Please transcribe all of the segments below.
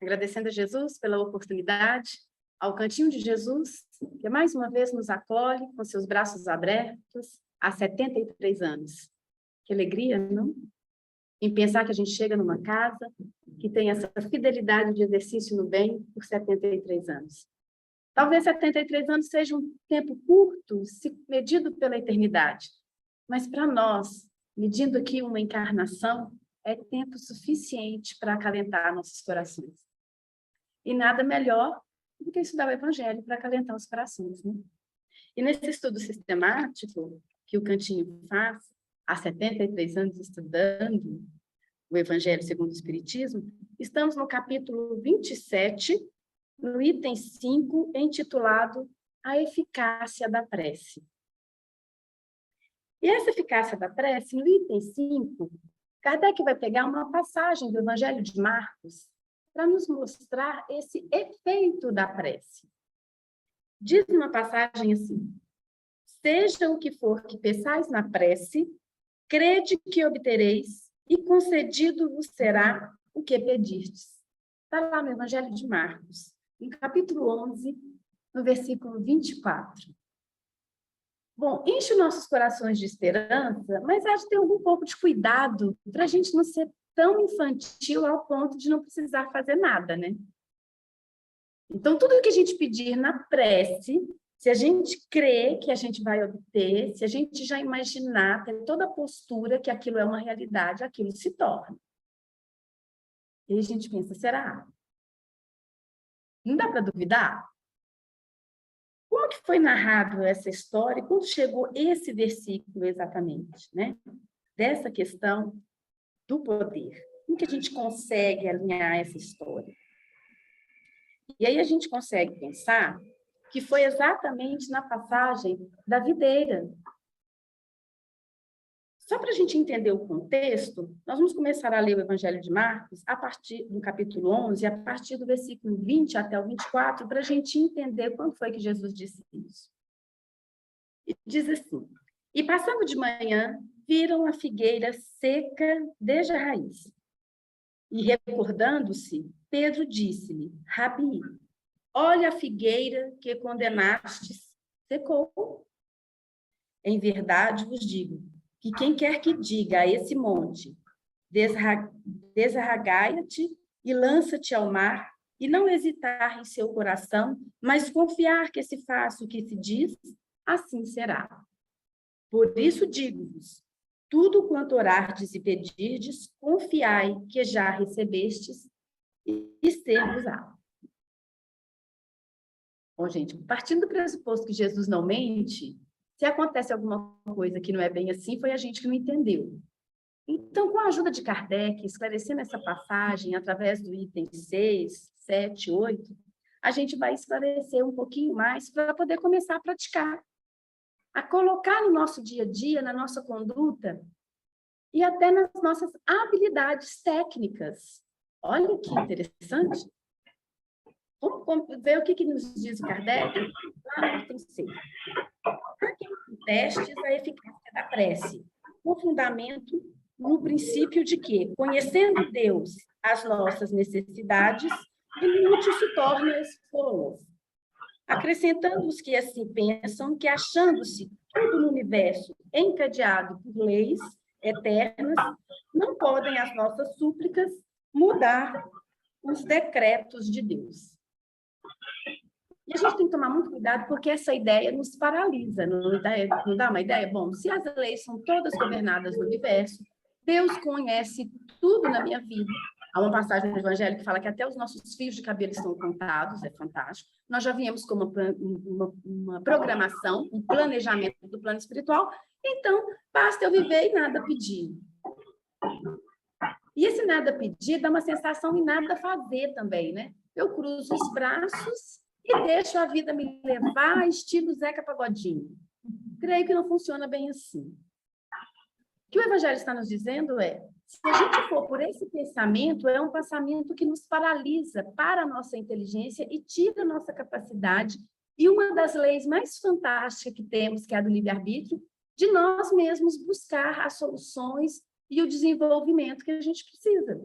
agradecendo a Jesus pela oportunidade, ao Cantinho de Jesus, que mais uma vez nos acolhe com seus braços abertos há 73 anos. Que alegria, não? Em pensar que a gente chega numa casa que tem essa fidelidade de exercício no bem por 73 anos. Talvez 73 anos seja um tempo curto, se medido pela eternidade, mas para nós, medindo aqui uma encarnação, é tempo suficiente para acalentar nossos corações. E nada melhor do que estudar o Evangelho para acalentar os corações, né? E nesse estudo sistemático que o Cantinho faz, há 73 anos estudando o Evangelho segundo o Espiritismo, estamos no capítulo 27, no item 5, intitulado A Eficácia da Prece. E essa eficácia da prece, no item 5, Kardec vai pegar uma passagem do Evangelho de Marcos para nos mostrar esse efeito da prece. Diz uma passagem assim: seja o que for que peçais na prece, crede que obtereis, e concedido vos será o que pedirdes. Está lá no Evangelho de Marcos, no capítulo 11, no versículo 24. Bom, enche nossos corações de esperança, mas há de ter um pouco de cuidado para a gente não ser tão infantil ao ponto de não precisar fazer nada, né? Então, tudo que a gente pedir na prece, se a gente crê que a gente vai obter, se a gente já imaginar, ter toda a postura que aquilo é uma realidade, aquilo se torna. E aí a gente pensa, será? Não dá para duvidar? Como que foi narrado essa história e quando chegou esse versículo exatamente, né? Dessa questão do poder. Como que a gente consegue alinhar essa história? E aí a gente consegue pensar que foi exatamente na passagem da videira. Só para a gente entender o contexto, nós vamos começar a ler o Evangelho de Marcos a partir do capítulo 11, a partir do versículo 20 até o 24, para a gente entender quando foi que Jesus disse isso. E diz assim: e passando de manhã, viram a figueira seca desde a raiz. E recordando-se, Pedro disse-lhe: Rabi, olha a figueira que condenastes, secou. Em verdade vos digo, que quem quer que diga a esse monte, desarraigai-te e lança-te ao mar, e não hesitar em seu coração, mas confiar que se faça o que se diz, assim será. Por isso digo-vos, tudo quanto orardes e pedirdes, confiai que já recebestes e ser-vos-á. Bom, gente, partindo do pressuposto que Jesus não mente, se acontece alguma coisa que não é bem assim, foi a gente que não entendeu. Então, com a ajuda de Kardec, esclarecendo essa passagem através do item 6, 7, 8, a gente vai esclarecer um pouquinho mais para poder começar a praticar, a colocar no nosso dia a dia, na nossa conduta e até nas nossas habilidades técnicas. Olha que interessante. Vamos ver o que nos diz o Kardec lá no item 6. Testes a eficácia da prece, com fundamento no princípio de que, conhecendo Deus as nossas necessidades, inútil se torna expô-las. Acrescentando os que assim pensam que, achando-se tudo no universo encadeado por leis eternas, não podem as nossas súplicas mudar os decretos de Deus. E a gente tem que tomar muito cuidado porque essa ideia nos paralisa, não dá uma ideia? Bom, se as leis são todas governadas no universo, Deus conhece tudo na minha vida. Há uma passagem no Evangelho que fala que até os nossos fios de cabelo estão contados, é fantástico. Nós já viemos com uma programação, um planejamento do plano espiritual, então basta eu viver e nada pedir. E esse nada pedir dá uma sensação em nada fazer também, né? Eu cruzo os braços e deixo a vida me levar, estilo Zeca Pagodinho. Creio que não funciona bem assim. O que o Evangelho está nos dizendo é, se a gente for por esse pensamento, é um pensamento que nos paralisa para a nossa inteligência e tira a nossa capacidade. E uma das leis mais fantásticas que temos, que é a do livre-arbítrio, de nós mesmos buscar as soluções e o desenvolvimento que a gente precisa.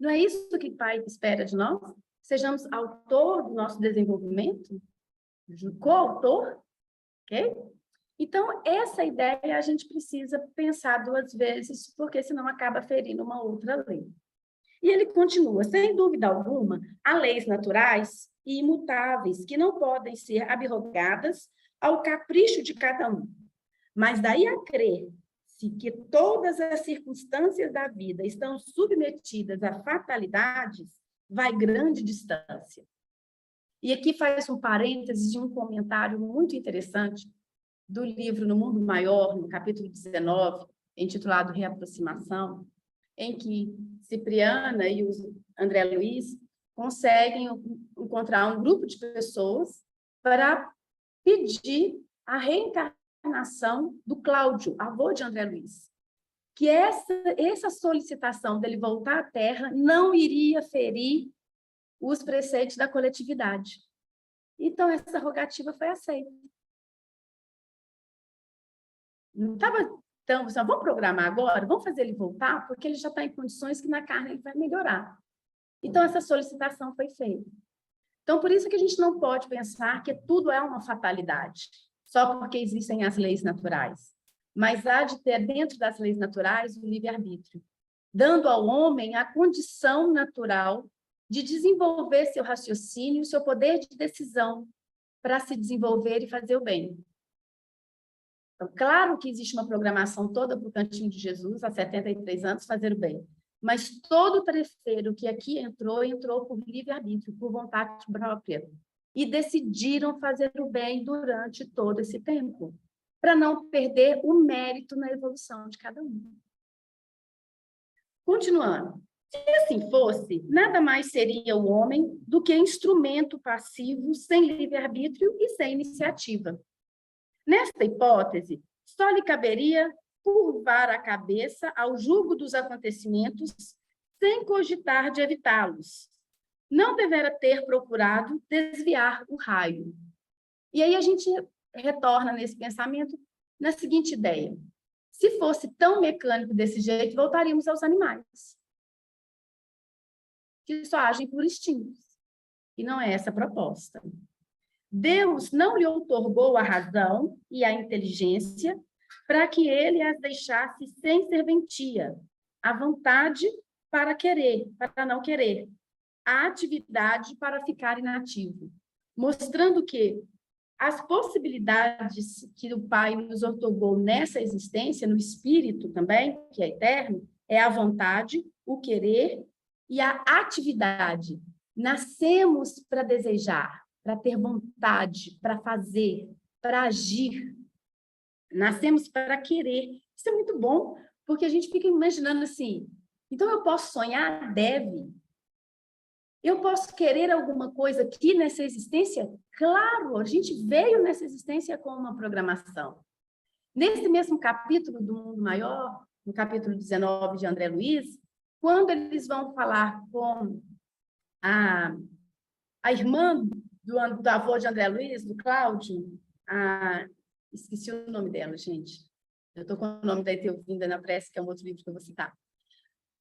Não é isso que o Pai espera de nós? Sejamos autor do nosso desenvolvimento? Coautor? Ok? Então, essa ideia a gente precisa pensar 2 vezes, porque senão acaba ferindo uma outra lei. E ele continua, sem dúvida alguma, há leis naturais e imutáveis que não podem ser abrogadas ao capricho de cada um. Mas daí a crer-se que todas as circunstâncias da vida estão submetidas a fatalidades, vai grande distância. E aqui faz um parênteses de um comentário muito interessante do livro No Mundo Maior, no capítulo 19, intitulado Reaproximação, em que Cipriana e o André Luiz conseguem encontrar um grupo de pessoas para pedir a reencarnação do Cláudio, avô de André Luiz. Que essa solicitação dele voltar à Terra não iria ferir os preceitos da coletividade. Então, essa rogativa foi aceita. Não estava tão... Vamos programar agora? Vamos fazer ele voltar? Porque ele já está em condições que na carne ele vai melhorar. Então, essa solicitação foi feita. Então, por isso que a gente não pode pensar que tudo é uma fatalidade, só porque existem as leis naturais. Mas há de ter dentro das leis naturais o livre-arbítrio, dando ao homem a condição natural de desenvolver seu raciocínio, seu poder de decisão para se desenvolver e fazer o bem. Então, claro que existe uma programação toda para o Cantinho de Jesus, há 73 anos, fazer o bem. Mas todo terceiro que aqui entrou por livre-arbítrio, por vontade própria. E decidiram fazer o bem durante todo esse tempo, para não perder o mérito na evolução de cada um. Continuando. Se assim fosse, nada mais seria o homem do que instrumento passivo, sem livre-arbítrio e sem iniciativa. Nesta hipótese, só lhe caberia curvar a cabeça ao julgo dos acontecimentos sem cogitar de evitá-los. Não devera ter procurado desviar o raio. E aí a gente retorna nesse pensamento na seguinte ideia. Se fosse tão mecânico desse jeito, voltaríamos aos animais, que só agem por instintos. E não é essa a proposta. Deus não lhe outorgou a razão e a inteligência para que ele as deixasse sem serventia, a vontade para querer, para não querer, a atividade para ficar inativo, mostrando que as possibilidades que o Pai nos outorgou nessa existência, no espírito também, que é eterno, é a vontade, o querer e a atividade. Nascemos para desejar, para ter vontade, para fazer, para agir. Nascemos para querer. Isso é muito bom, porque a gente fica imaginando assim, então eu posso sonhar? Deve. Eu posso querer alguma coisa aqui nessa existência? Claro, a gente veio nessa existência com uma programação. Nesse mesmo capítulo do Mundo Maior, no capítulo 19 de André Luiz, quando eles vão falar com a irmã do avô de André Luiz, do Cláudio, esqueci o nome dela, gente. Eu estou com o nome da Etelvinda na prece, que é um outro livro que eu vou citar.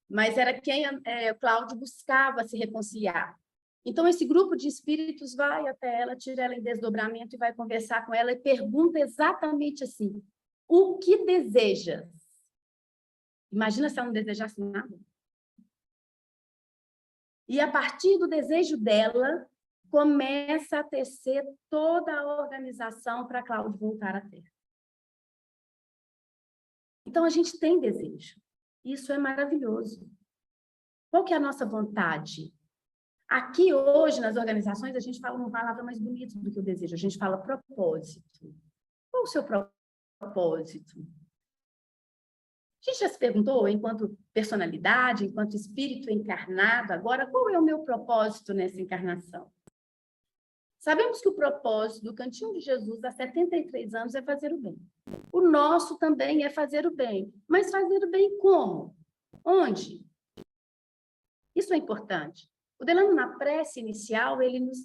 Mas era quem o Cláudio buscava se reconciliar. Então, esse grupo de espíritos vai até ela, tira ela em desdobramento e vai conversar com ela e pergunta exatamente assim, o que desejas? Imagina se ela não desejasse nada. E a partir do desejo dela, começa a tecer toda a organização para Cláudio voltar à Terra. Então, a gente tem desejo. Isso é maravilhoso. Qual que é a nossa vontade? Aqui, hoje, nas organizações, a gente fala uma palavra mais bonita do que o desejo. A gente fala propósito. Qual o seu propósito? A gente já se perguntou, enquanto personalidade, enquanto espírito encarnado, agora, qual é o meu propósito nessa encarnação? Sabemos que o propósito do Cantinho de Jesus há 73 anos é fazer o bem. O nosso também é fazer o bem. Mas fazer o bem como? Onde? Isso é importante. O Delano, na prece inicial, ele nos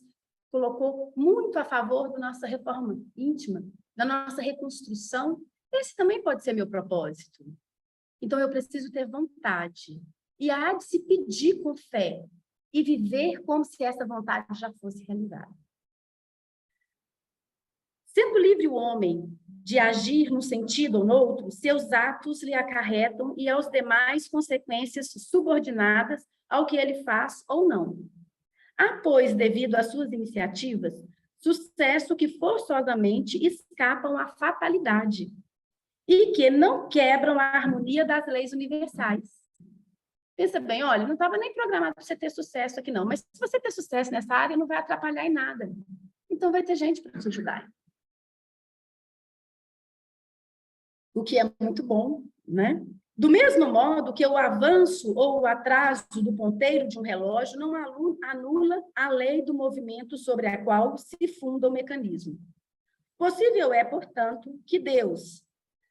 colocou muito a favor da nossa reforma íntima, da nossa reconstrução. Esse também pode ser meu propósito. Então, eu preciso ter vontade. e há de se pedir com fé e viver como se essa vontade já fosse realizada. Sendo livre o homem de agir num sentido ou no outro, seus atos lhe acarretam e aos demais consequências subordinadas ao que ele faz ou não. Há, pois, devido às suas iniciativas, sucesso que forçosamente escapam à fatalidade e que não quebram a harmonia das leis universais. Pensa bem, olha, não estava nem programado para você ter sucesso aqui não, mas se você ter sucesso nessa área, não vai atrapalhar em nada. Então vai ter gente para te ajudar. O que é muito bom, né? Do mesmo modo que o avanço ou o atraso do ponteiro de um relógio não anula a lei do movimento sobre a qual se funda o mecanismo. Possível é, portanto, que Deus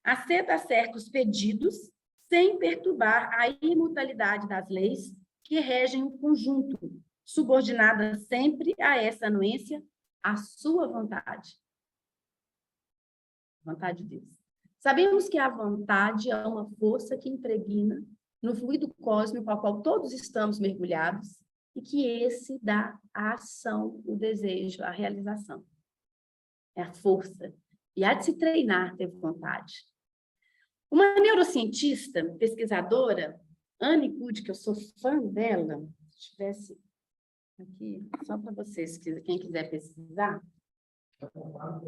aceda certos pedidos sem perturbar a imutabilidade das leis que regem o conjunto, subordinada sempre a essa anuência, à sua vontade. Vontade de Deus. Sabemos que a vontade é uma força que impregna no fluido cósmico ao qual todos estamos mergulhados e que esse dá a ação, o desejo, a realização. É a força. E há de se treinar ter vontade. Uma neurocientista, pesquisadora, Annie Good, que eu sou fã dela, se tivesse aqui, só para vocês, quem quiser pesquisar. Vamos lá.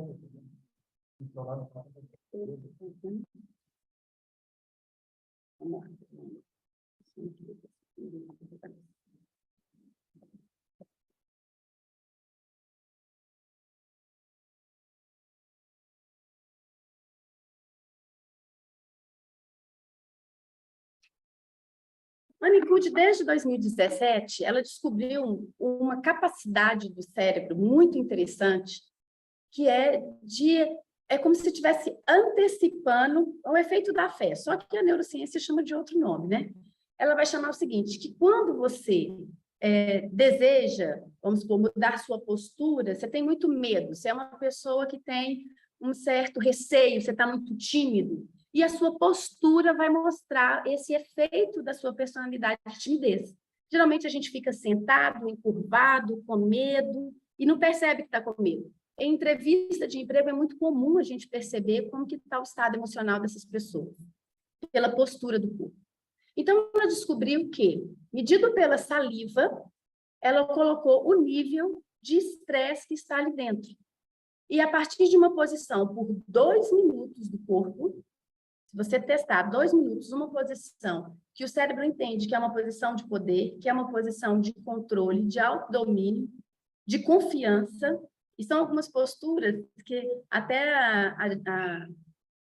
Annie Good, desde 2017, ela descobriu uma capacidade do cérebro muito interessante, que é como se estivesse antecipando o efeito da fé, só que a neurociência chama de outro nome, né? Ela vai chamar o seguinte, que quando você deseja, vamos supor, mudar sua postura, você tem muito medo, você é uma pessoa que tem um certo receio, você está muito tímido, e a sua postura vai mostrar esse efeito da sua personalidade de timidez. Geralmente a gente fica sentado, encurvado, com medo, e não percebe que está com medo. Em entrevista de emprego é muito comum a gente perceber como que está o estado emocional dessas pessoas, pela postura do corpo. Então, ela descobriu que, medido pela saliva, ela colocou o nível de estresse que está ali dentro. E a partir de uma posição por 2 minutos do corpo, se você testar 2 minutos, uma posição que o cérebro entende que é uma posição de poder, que é uma posição de controle, de autodomínio, de confiança, e são algumas posturas que até a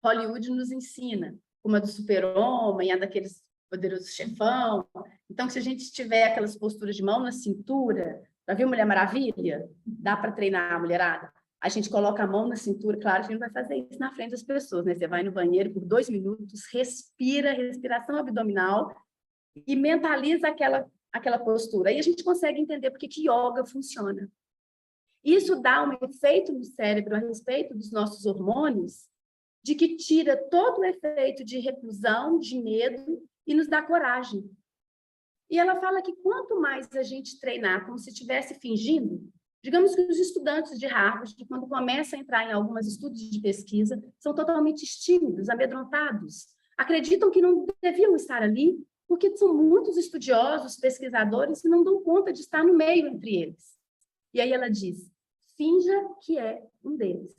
Hollywood nos ensina, como a do super-homem, a daqueles poderoso chefão. Então, se a gente tiver aquelas posturas de mão na cintura, já viu Mulher Maravilha? Dá para treinar a mulherada? A gente coloca a mão na cintura, claro que a gente vai fazer isso na frente das pessoas, né? Você vai no banheiro por 2 minutos, respira, respiração abdominal e mentaliza aquela postura. Aí a gente consegue entender por que yoga funciona. Isso dá um efeito no cérebro a respeito dos nossos hormônios, de que tira todo o efeito de reclusão, de medo, e nos dá coragem. E ela fala que quanto mais a gente treinar como se estivesse fingindo, digamos que os estudantes de Harvard, quando começam a entrar em alguns estudos de pesquisa, são totalmente tímidos, amedrontados, acreditam que não deviam estar ali, porque são muitos estudiosos, pesquisadores, que não dão conta de estar no meio entre eles. E aí ela diz, finja que é um deles.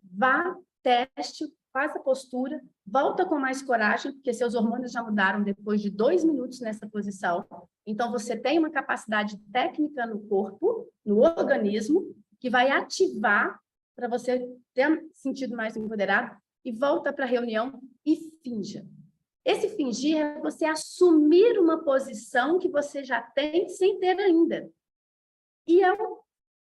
Vá, teste, faça a postura, volta com mais coragem, porque seus hormônios já mudaram depois de 2 minutos nessa posição. Então, você tem uma capacidade técnica no corpo, no organismo, que vai ativar para você ter sentido mais empoderado, e volta para a reunião e finja. Esse fingir é você assumir uma posição que você já tem sem ter ainda. E ao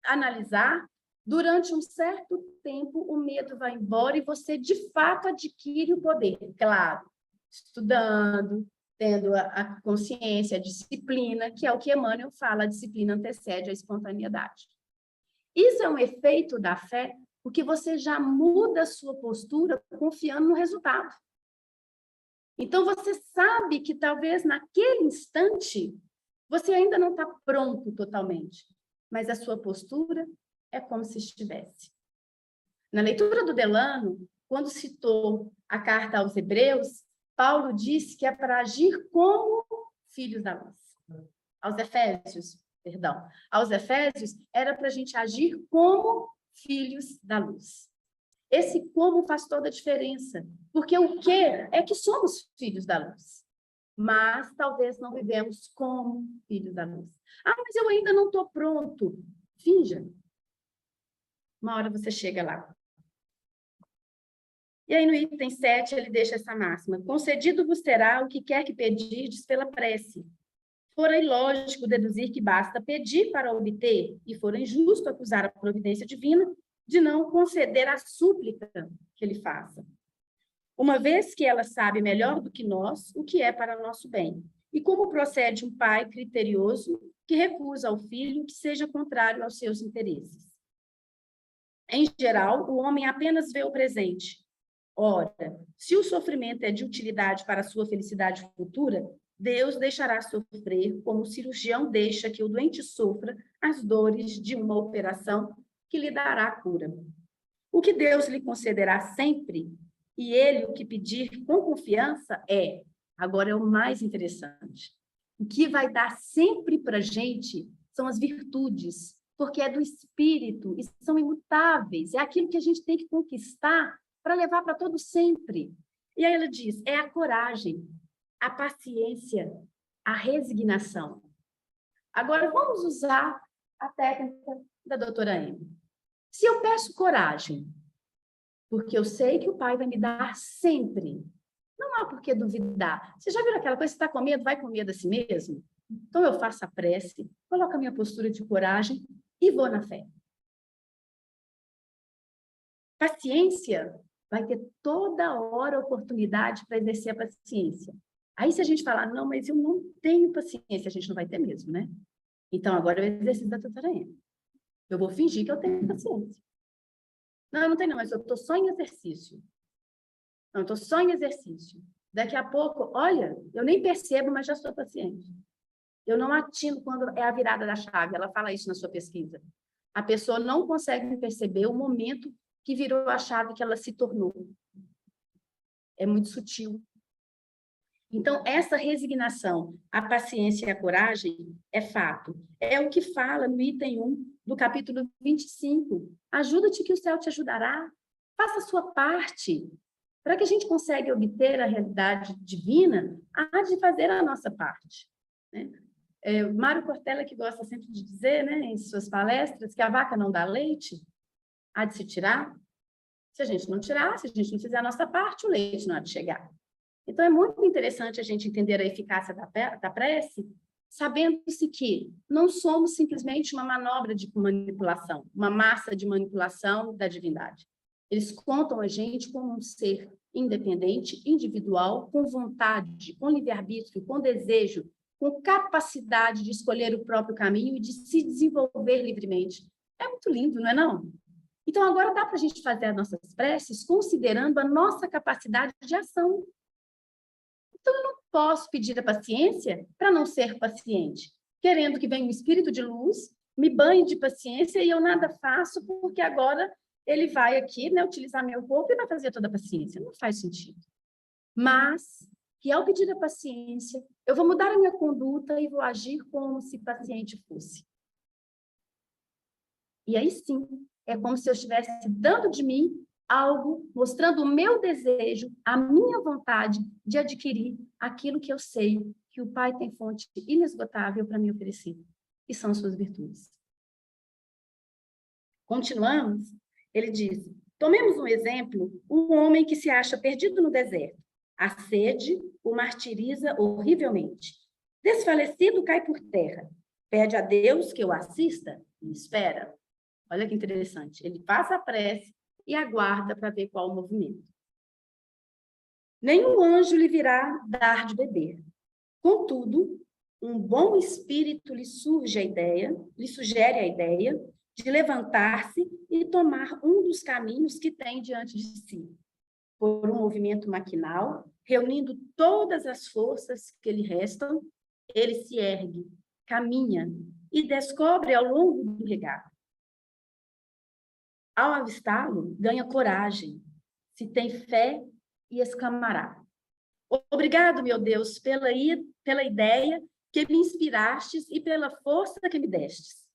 analisar, durante um certo tempo, o medo vai embora e você, de fato, adquire o poder. Claro, estudando, tendo a consciência, a disciplina, que é o que Emmanuel fala, a disciplina antecede a espontaneidade. Isso é um efeito da fé, porque você já muda a sua postura confiando no resultado. Então, você sabe que talvez naquele instante você ainda não está pronto totalmente, mas a sua postura é como se estivesse. Na leitura do Delano, quando citou a carta aos Hebreus, Paulo disse que é para agir como filhos da luz. Aos Efésios, era para a gente agir como filhos da luz. Esse como faz toda a diferença, porque o que é que somos filhos da luz, mas talvez não vivemos como filhos da luz. Ah, mas eu ainda não estou pronto. Finja. Uma hora você chega lá. E aí, no item 7, ele deixa essa máxima. Concedido vos terá o que quer que pedirdes pela prece. Fora ilógico deduzir que basta pedir para obter, e fora injusto acusar a providência divina de não conceder a súplica que ele faça. Uma vez que ela sabe melhor do que nós o que é para nosso bem. E como procede um pai criterioso que recusa ao filho que seja contrário aos seus interesses. Em geral, o homem apenas vê o presente. Ora, se o sofrimento é de utilidade para a sua felicidade futura, Deus deixará sofrer como o cirurgião deixa que o doente sofra as dores de uma operação que lhe dará a cura. O que Deus lhe concederá sempre, e ele o que pedir com confiança agora é o mais interessante, o que vai dar sempre para a gente são as virtudes, porque é do Espírito, e são imutáveis, é aquilo que a gente tem que conquistar para levar para todo sempre. E aí ela diz, é a coragem, a paciência, a resignação. Agora, vamos usar a técnica da doutora Amy. Se eu peço coragem, porque eu sei que o Pai vai me dar sempre, não há por que duvidar. Você já viu aquela coisa, você está com medo, vai com medo a si mesmo? Então, eu faço a prece, coloco a minha postura de coragem e vou na fé. Paciência, vai ter toda hora oportunidade para exercer a paciência. Aí, se a gente falar, não, mas eu não tenho paciência, a gente não vai ter mesmo, né? Então, agora é o exercício da doutora Amy. Eu vou fingir que eu tenho paciência. Não, eu não tenho não, mas eu estou só em exercício. Não, eu estou só em exercício. Daqui a pouco, olha, eu nem percebo, mas já sou paciente. Eu não atino quando é a virada da chave. Ela fala isso na sua pesquisa. A pessoa não consegue perceber o momento que virou a chave que ela se tornou. É muito sutil. Então, essa resignação, a paciência e a coragem é fato. É o que fala no item 1 do capítulo 25. Ajuda-te que o céu te ajudará. Faça a sua parte. Para que a gente consiga obter a realidade divina, há de fazer a nossa parte. Né? Mário Cortella, que gosta sempre de dizer, né, em suas palestras, que a vaca não dá leite, há de se tirar. Se a gente não tirar, se a gente não fizer a nossa parte, o leite não há de chegar. Então, é muito interessante a gente entender a eficácia da prece, sabendo-se que não somos simplesmente uma manobra de manipulação, uma massa de manipulação da divindade. Eles contam a gente como um ser independente, individual, com vontade, com livre-arbítrio, com desejo, com capacidade de escolher o próprio caminho e de se desenvolver livremente. É muito lindo, não é não? Então, agora dá para a gente fazer as nossas preces considerando a nossa capacidade de ação. Então, eu não posso pedir a paciência para não ser paciente, querendo que venha um espírito de luz, me banhe de paciência e eu nada faço, porque agora ele vai aqui, né, utilizar meu corpo e vai fazer toda a paciência. Não faz sentido. Mas que ao pedir a paciência, eu vou mudar a minha conduta e vou agir como se paciente fosse. E aí sim, é como se eu estivesse dando de mim algo, mostrando o meu desejo, a minha vontade de adquirir aquilo que eu sei que o Pai tem fonte inesgotável para me oferecer, e são suas virtudes. Continuamos, ele diz, tomemos um exemplo, um homem que se acha perdido no deserto. A sede o martiriza horrivelmente. Desfalecido, cai por terra. Pede a Deus que o assista e espera. Olha que interessante. Ele passa a prece e aguarda para ver qual o movimento. Nenhum anjo lhe virá dar de beber. Contudo, um bom espírito lhe sugere a ideia de levantar-se e tomar um dos caminhos que tem diante de si. Por um movimento maquinal, reunindo todas as forças que lhe restam, ele se ergue, caminha e descobre ao longo do regato. Ao avistá-lo, ganha coragem, se tem fé e exclamará: obrigado, meu Deus, pela ideia que me inspirastes e pela força que me destes.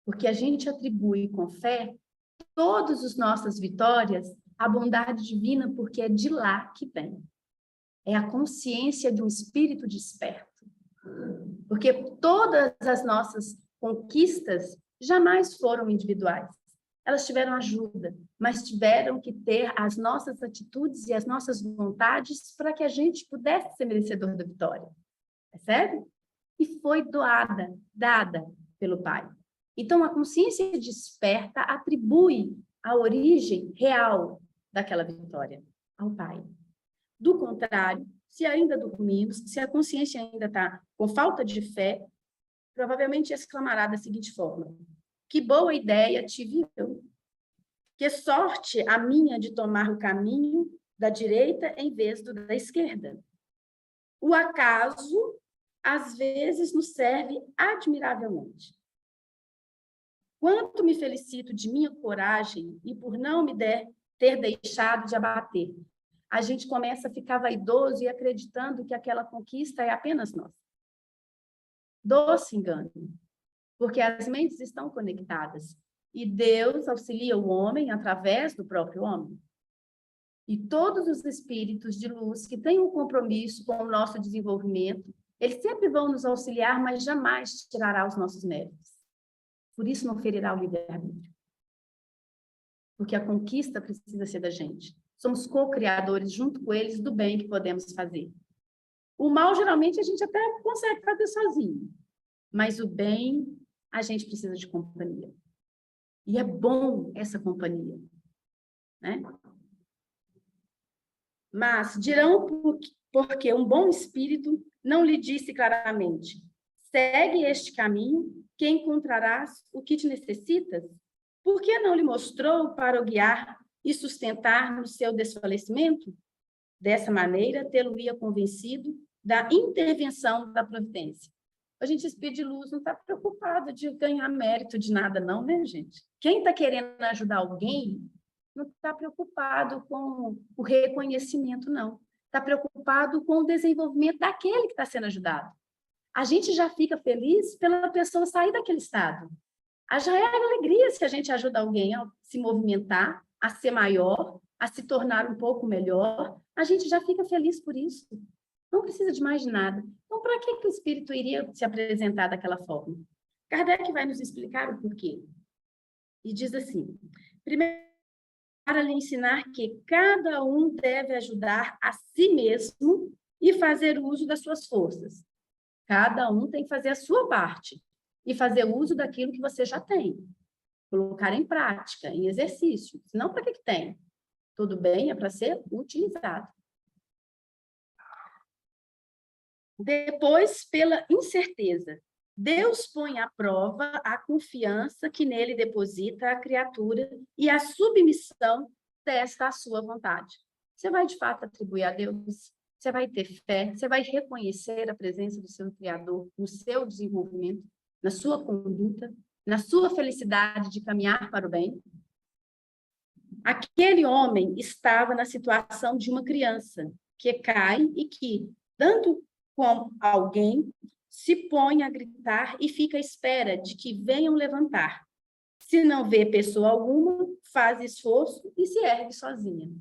Porque a gente atribui com fé todas as nossas vitórias à bondade divina, porque é de lá que vem. É a consciência de um espírito desperto. Porque todas as nossas conquistas jamais foram individuais. Elas tiveram ajuda, mas tiveram que ter as nossas atitudes e as nossas vontades para que a gente pudesse ser merecedor da vitória. Percebe? E foi dada pelo Pai. Então, a consciência desperta atribui a origem real daquela vitória ao Pai. Do contrário, se ainda dormimos, se a consciência ainda está com falta de fé, provavelmente exclamará da seguinte forma: que boa ideia tive eu! Que sorte a minha de tomar o caminho da direita em vez do da esquerda. O acaso, às vezes, nos serve admiravelmente. Quanto me felicito de minha coragem e por não me ter deixado de abater. A gente começa a ficar vaidoso e acreditando que aquela conquista é apenas nossa. Doce engano, porque as mentes estão conectadas e Deus auxilia o homem através do próprio homem. E todos os espíritos de luz que têm um compromisso com o nosso desenvolvimento, eles sempre vão nos auxiliar, mas jamais tirará os nossos méritos. Por isso não ferirá o livre-arbítrio. Porque a conquista precisa ser da gente. Somos co-criadores, junto com eles, do bem que podemos fazer. O mal, geralmente, a gente até consegue fazer sozinho. Mas o bem, a gente precisa de companhia. E é bom essa companhia. Né? Mas dirão porque um bom espírito não lhe disse claramente: segue este caminho, que encontrarás o que te necessitas? Por que não lhe mostrou para o guiar e sustentar no seu desfalecimento? Dessa maneira, tê-lo-ia convencido da intervenção da providência. A gente, espírito de luz, não está preocupado de ganhar mérito de nada, não, né, gente? Quem está querendo ajudar alguém não está preocupado com o reconhecimento, não. Está preocupado com o desenvolvimento daquele que está sendo ajudado. A gente já fica feliz pela pessoa sair daquele estado. Já é alegria se a gente ajuda alguém a se movimentar, a ser maior, a se tornar um pouco melhor. A gente já fica feliz por isso. Não precisa de mais nada. Então, para que o espírito iria se apresentar daquela forma? Kardec vai nos explicar o porquê. E diz assim: primeiro, para lhe ensinar que cada um deve ajudar a si mesmo e fazer uso das suas forças. Cada um tem que fazer a sua parte e fazer uso daquilo que você já tem. Colocar em prática, em exercício. Senão, para que tem? Tudo bem, é para ser utilizado. Depois, pela incerteza. Deus põe à prova a confiança que nele deposita a criatura e a submissão desta à sua vontade. Você vai, de fato, atribuir a Deus? Você vai ter fé? Você vai reconhecer a presença do seu Criador no seu desenvolvimento, na sua conduta, na sua felicidade de caminhar para o bem? Aquele homem estava na situação de uma criança que cai e que, dando com alguém, se põe a gritar e fica à espera de que venham levantar. Se não vê pessoa alguma, faz esforço e se ergue sozinha.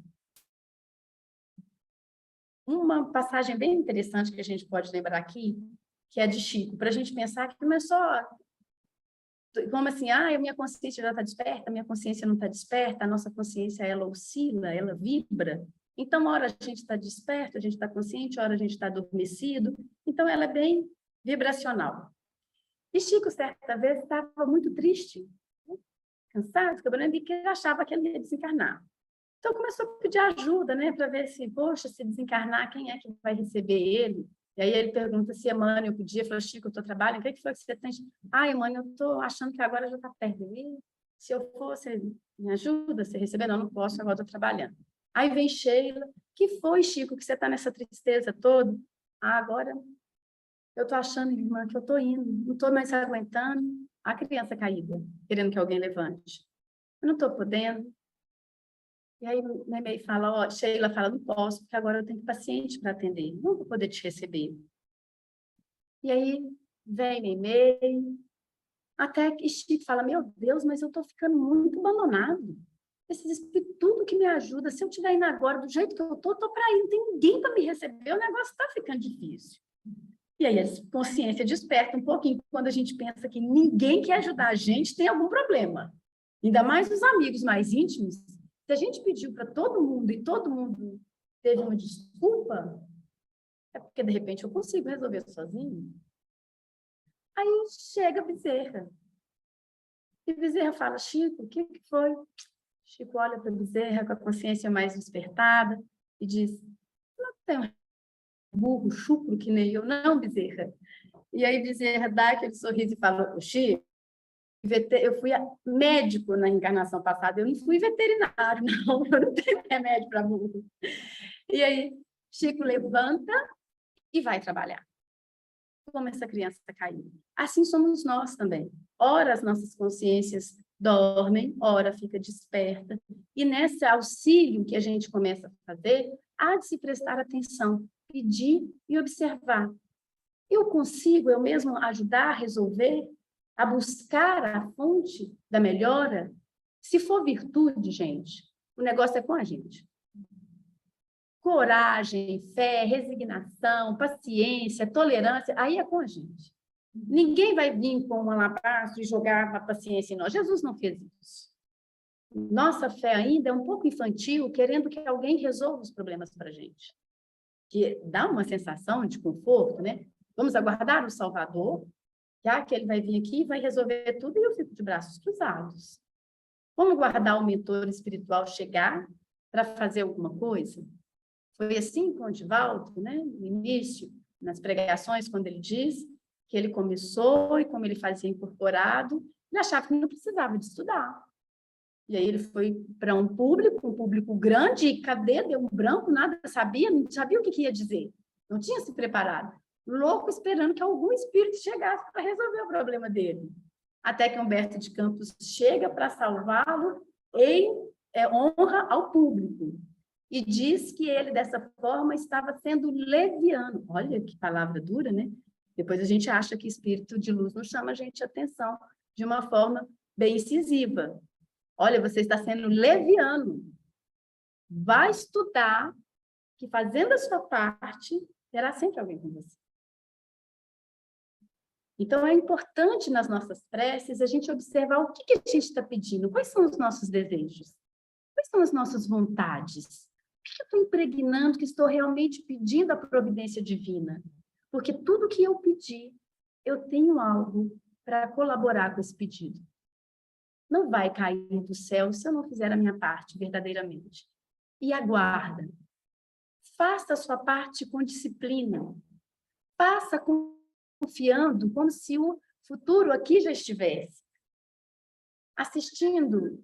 Uma passagem bem interessante que a gente pode lembrar aqui, que é de Chico, para a gente pensar que não é só como assim, a minha consciência já está desperta, a minha consciência não está desperta, a nossa consciência, ela oscila, ela vibra. Então, uma hora a gente está desperto, a gente está consciente, uma hora a gente está adormecido. Então, ela é bem vibracional. E Chico, certa vez, estava muito triste, cansado, e que ele achava que ele ia desencarnar. Então, começou a pedir ajuda, né, para ver se, poxa, se desencarnar, quem é que vai receber ele? E aí ele pergunta se Emmanuel podia, falou: Chico, eu estou trabalhando, o que foi que você tem? Emmanuel, eu estou achando que agora já está perto de mim. Se eu for, você me ajuda, você receber? Não, não posso, agora estou trabalhando. Aí vem Sheila, que foi, Chico, que você está nessa tristeza toda? Ah, agora eu estou achando, irmã, que eu estou indo, não estou mais aguentando. A criança caída, querendo que alguém levante. Eu não estou podendo. E aí o Nemei fala, ó, Sheila fala, não posso, porque agora eu tenho paciente para atender, não vou poder te receber. E aí vem Nemei, até que Chico fala, meu Deus, mas eu estou ficando muito abandonado. Esses espíritos, tudo que me ajuda, se eu estiver indo agora, do jeito que eu estou para ir, não tem ninguém para me receber, o negócio está ficando difícil. E aí a consciência desperta um pouquinho quando a gente pensa que ninguém quer ajudar a gente, tem algum problema. Ainda mais os amigos mais íntimos. Se a gente pediu para todo mundo e todo mundo teve uma desculpa, é porque, de repente, eu consigo resolver sozinho. Aí chega Bezerra. E Bezerra fala, Chico, o que foi? Chico olha para Bezerra com a consciência mais despertada e diz, não tem um burro, chucro que nem eu, não, Bezerra. E aí Bezerra dá aquele sorriso e fala, Chico, eu fui médico na encarnação passada, eu não fui veterinário, não, eu não tenho remédio para burro. E aí Chico levanta e vai trabalhar. Como essa criança está caindo. Assim somos nós também. Ora as nossas consciências dormem, ora fica desperta. E nesse auxílio que a gente começa a fazer, há de se prestar atenção, pedir e observar. Eu consigo, eu mesmo, ajudar a resolver, a buscar a fonte da melhora? Se for virtude, gente, o negócio é com a gente. Coragem, fé, resignação, paciência, tolerância, aí é com a gente. Ninguém vai vir com uma lapaço e jogar a paciência em nós. Jesus não fez isso. Nossa fé ainda é um pouco infantil, querendo que alguém resolva os problemas para a gente. Que dá uma sensação de conforto, né? Vamos aguardar o Salvador, já que ele vai vir aqui e vai resolver tudo, e eu fico de braços cruzados. Vamos guardar o mentor espiritual chegar para fazer alguma coisa? Foi assim com o Divaldo, né? No início, nas pregações, quando ele diz que ele começou e como ele fazia incorporado, ele achava que não precisava de estudar. E aí ele foi para um público grande, e cadê? Deu um branco, nada sabia, não sabia o que ia dizer. Não tinha se preparado. Louco, esperando que algum espírito chegasse para resolver o problema dele. Até que Humberto de Campos chega para salvá-lo em honra ao público. E diz que ele, dessa forma, estava sendo leviano. Olha que palavra dura, né? Depois a gente acha que espírito de luz não chama a gente a atenção de uma forma bem incisiva. Olha, você está sendo leviano. Vai estudar, que fazendo a sua parte, terá sempre alguém com você. Então, é importante nas nossas preces a gente observar o que a gente está pedindo, quais são os nossos desejos, quais são as nossas vontades. O que eu estou impregnando, que estou realmente pedindo a providência divina? Porque tudo que eu pedi, eu tenho algo para colaborar com esse pedido. Não vai cair do céu se eu não fizer a minha parte verdadeiramente. E aguarda. Faça a sua parte com disciplina. Faça confiando como se o futuro aqui já estivesse. Assistindo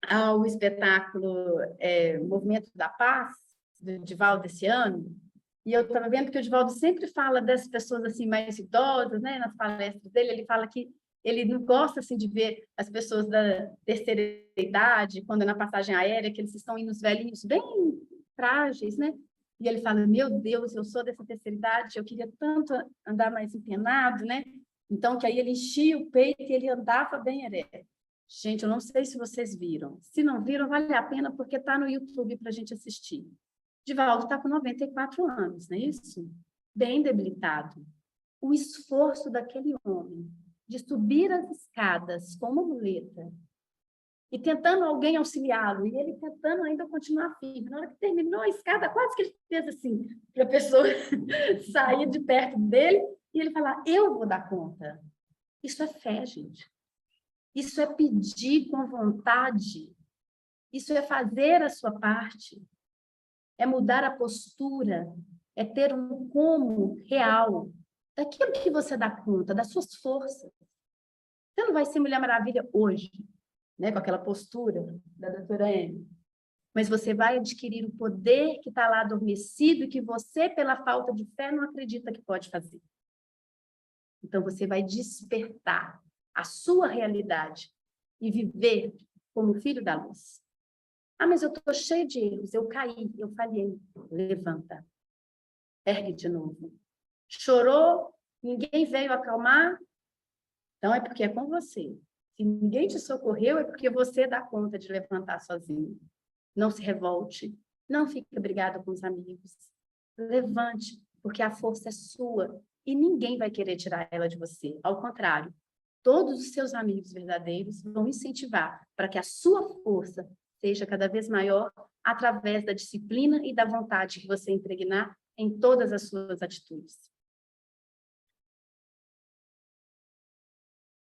ao espetáculo Movimento da Paz, do Divaldo esse ano, e eu estava vendo que o Divaldo sempre fala das pessoas assim mais idosas, né, nas palestras dele, ele fala que ele não gosta assim de ver as pessoas da terceira idade, quando é na passagem aérea, que eles estão indo os velhinhos bem frágeis, né? E ele fala, meu Deus, eu sou dessa terceira idade, eu queria tanto andar mais empenado, né? Então, que aí ele enchia o peito e ele andava bem ereto. Gente, eu não sei se vocês viram. Se não viram, vale a pena, porque está no YouTube para a gente assistir. Divaldo está com 94 anos, não é isso? Bem debilitado. O esforço daquele homem de subir as escadas com uma muleta e tentando alguém auxiliá-lo, e ele tentando ainda continuar firme. Na hora que terminou a escada, quase que ele fez assim, para a pessoa sair de perto dele, e ele falar, eu vou dar conta. Isso é fé, gente. Isso é pedir com vontade. Isso é fazer a sua parte. É mudar a postura. É ter um como real daquilo que você dá conta, das suas forças. Você não vai ser Mulher Maravilha hoje, né, com aquela postura da doutora Amy. mas você vai adquirir o poder que está lá adormecido e que você, pela falta de fé, não acredita que pode fazer. Então, você vai despertar a sua realidade e viver como filho da luz. Ah, mas eu estou cheio de erros, eu caí, eu falhei. Levanta, ergue de novo. Chorou, ninguém veio acalmar, então é porque é com você. Se ninguém te socorreu, é porque você dá conta de levantar sozinho. Não se revolte, não fique brigado com os amigos. Levante, porque a força é sua e ninguém vai querer tirar ela de você. Ao contrário, todos os seus amigos verdadeiros vão incentivar para que a sua força seja cada vez maior através da disciplina e da vontade que você impregnar em todas as suas atitudes.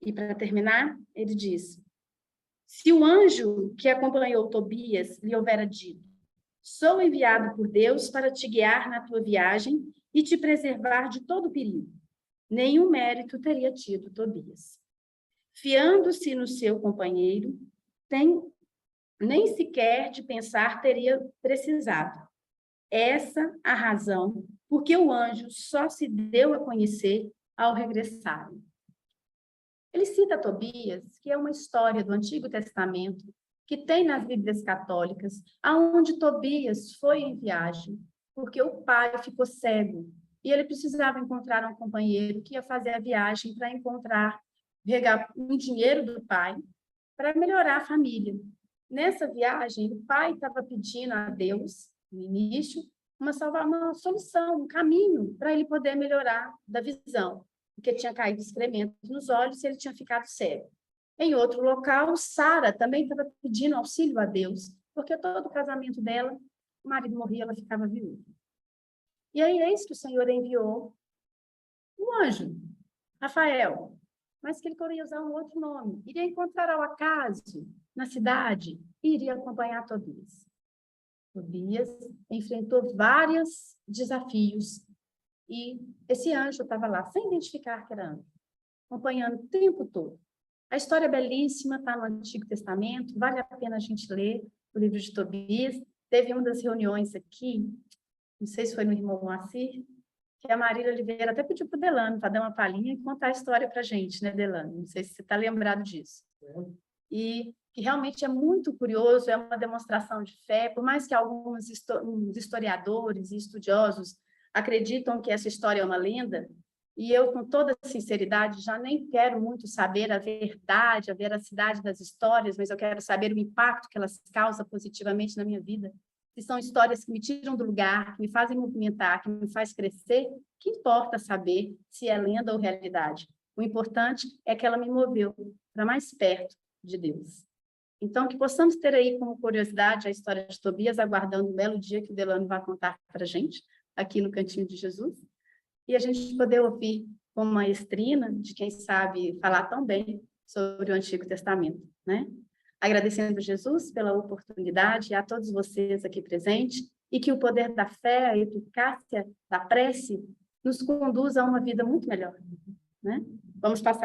E para terminar, ele diz: se o anjo que acompanhou Tobias lhe houvera dito: sou enviado por Deus para te guiar na tua viagem e te preservar de todo perigo, nenhum mérito teria tido Tobias. Fiando-se no seu companheiro, nem sequer de pensar teria precisado. Essa a razão porque o anjo só se deu a conhecer ao regressar. Ele cita Tobias, que é uma história do Antigo Testamento, que tem nas Bíblias católicas, aonde Tobias foi em viagem, porque o pai ficou cego, e ele precisava encontrar um companheiro que ia fazer a viagem para pegar um dinheiro do pai, para melhorar a família. Nessa viagem, o pai estava pedindo a Deus, no início, uma solução, um caminho para ele poder melhorar da visão, porque tinha caído excremento nos olhos e ele tinha ficado cego. Em outro local, Sara também estava pedindo auxílio a Deus, porque todo o casamento dela, o marido morria, ela ficava viúva. E aí, eis que o Senhor enviou um anjo, Rafael, mas que ele queria usar um outro nome. Iria encontrar ao acaso na cidade e iria acompanhar Tobias. Tobias enfrentou vários desafios e esse anjo estava lá, sem identificar que era anjo, acompanhando o tempo todo. A história é belíssima, está no Antigo Testamento, vale a pena a gente ler o livro de Tobias. Teve uma das reuniões aqui, não sei se foi no irmão Moacir, que a Marília Oliveira até pediu para o Delano para dar uma palhinha e contar a história para a gente, né, Delano? Não sei se você está lembrado disso. E que realmente é muito curioso, é uma demonstração de fé, por mais que alguns historiadores e estudiosos acreditam que essa história é uma lenda, e eu, com toda sinceridade, já nem quero muito saber a verdade, a veracidade das histórias, mas eu quero saber o impacto que elas causam positivamente na minha vida. Se são histórias que me tiram do lugar, que me fazem movimentar, que me faz crescer, que importa saber se é lenda ou realidade? O importante é que ela me moveu para mais perto de Deus. Então, que possamos ter aí como curiosidade a história de Tobias, aguardando um belo dia que o Delano vai contar para a gente, aqui no Cantinho de Jesus, e a gente poder ouvir com maestrina de quem sabe falar tão bem sobre o Antigo Testamento, né? Agradecendo a Jesus pela oportunidade e a todos vocês aqui presentes, e que o poder da fé, a eficácia da prece, nos conduza a uma vida muito melhor, né? Vamos passar